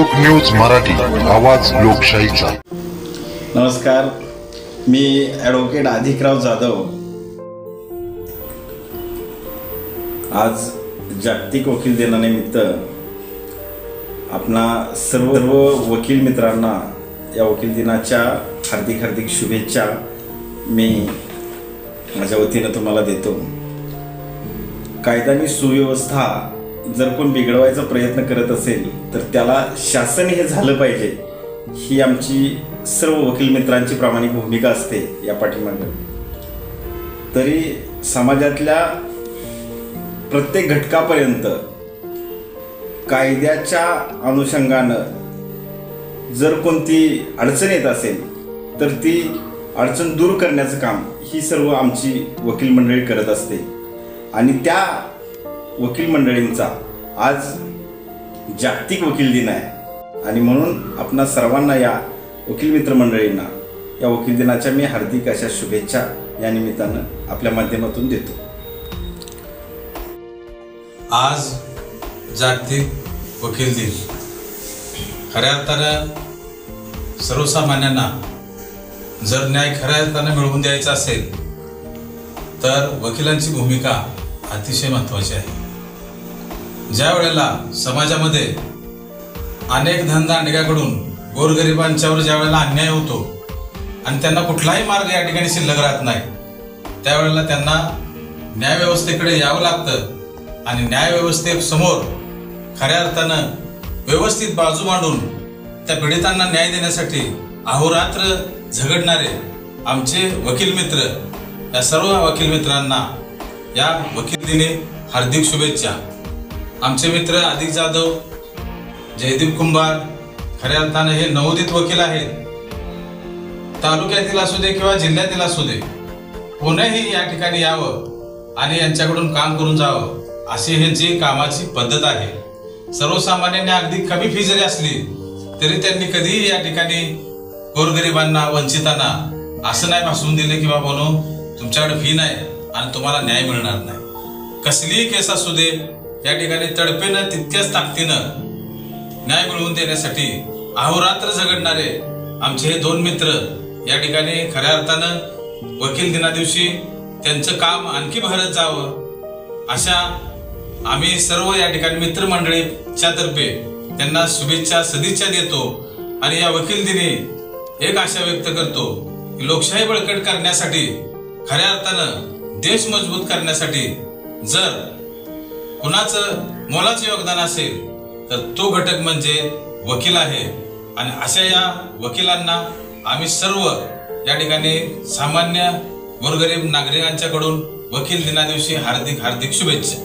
लोक न्यूज मराठी, आवाज लोकशाहीचा। नमस्कार, मी ॲडव्होकेट अधिकराव जाधव। आज जागतिक वकील दिनानिमित्त आपणा सर्व वकील मित्रांना या वकील दिनाच्या हार्दिक हार्दिक शुभेच्छा मी माझ्या वतीनं तुम्हाला देतो। कायदा आणि सुव्यवस्था जर कोण बिघडवायचा प्रयत्न करत असेल तर त्याला शासन हे झालं पाहिजे, ही आमची सर्व वकील मित्रांची प्रामाणिक भूमिका असते या पाठीमागे। तरी समाजातल्या प्रत्येक घटकापर्यंत कायद्याच्या अनुषंगानं जर कोणती अडचण येत असेल तर ती अडचण दूर करण्याचं काम ही सर्व आमची वकील मंडळी करत असते। आणि त्या वकील मंडळींचा आज जागतिक वकील दिन आहे आणि म्हणून आपणा सर्वांना या वकील मित्र मंडळींना या वकील दिनाच्या मी हार्दिक अशा शुभेच्छा या निमित्तानं आपल्या माध्यमातून देतो। आज जागतिक वकील दिन। खऱ्या अर्थानं सर्वसामान्यांना जर न्याय खऱ्या अर्थानं मिळवून द्यायचा असेल तर वकिलांची भूमिका अतिशय महत्त्वाची आहे। ज्या वेळेला समाजामध्ये अनेक धनदांडग्याकडून गोरगरिबांच्यावर ज्या वेळेला अन्याय होतो आणि त्यांना कुठलाही मार्ग या ठिकाणी शिल्लक राहत नाही, त्यावेळेला त्यांना न्यायव्यवस्थेकडे यावं लागतं आणि न्यायव्यवस्थेसमोर खऱ्या अर्थानं व्यवस्थित बाजू मांडून त्या पीडितांना न्याय देण्यासाठी अहोरात्र झगडणारे आमचे वकील मित्र, या सर्व वकील मित्रांना या वकील दिनी हार्दिक शुभेच्छा। आमचे मित्र अधिक जाधव, जयदीप कुंभार खऱ्या अर्थानं हे नवोदित वकील आहेत। तालुक्यातील असू दे किंवा जिल्ह्यातील असू दे, कोणीही या ठिकाणी यावं आणि यांच्याकडून काम करून जावं अशी ह्यांची कामाची पद्धत आहे। सर्वसामान्यांनी अगदी कमी फी जरी असली तरी त्यांनी कधीही या ठिकाणी गोरगरिबांना, वंचितांना असं नाही भासवून दिले की बाबा तुमच्याकडे फी नाही आणि तुम्हाला न्याय मिळणार नाही। कसलीही केस असू दे, या ठिकाणी तडपेनं तितक्याच ताकदीनं न्याय मिळवून देण्यासाठी अहोरात्र झगडणारे आमचे हे दोन मित्र या ठिकाणी खऱ्या अर्थानं वकील दिना दिवशी त्यांचं काम आणखी भरत जावं अशा आम्ही सर्व या ठिकाणी मित्रमंडळीच्या तर्फे त्यांना शुभेच्छा सदिच्छा देतो। आणि या वकील दिनी एक आशा व्यक्त करतो की लोकशाही बळकट करण्यासाठी, खऱ्या अर्थानं देश मजबूत करण्यासाठी जर कुणाचं मोलाचं योगदान असेल तर तो घटक म्हणजे वकील आहे। आणि अशा या वकिलांना आम्ही सर्व या ठिकाणी सामान्य गोरगरीब नागरिकांच्याकडून वकील दिना दिवशी हार्दिक हार्दिक शुभेच्छा।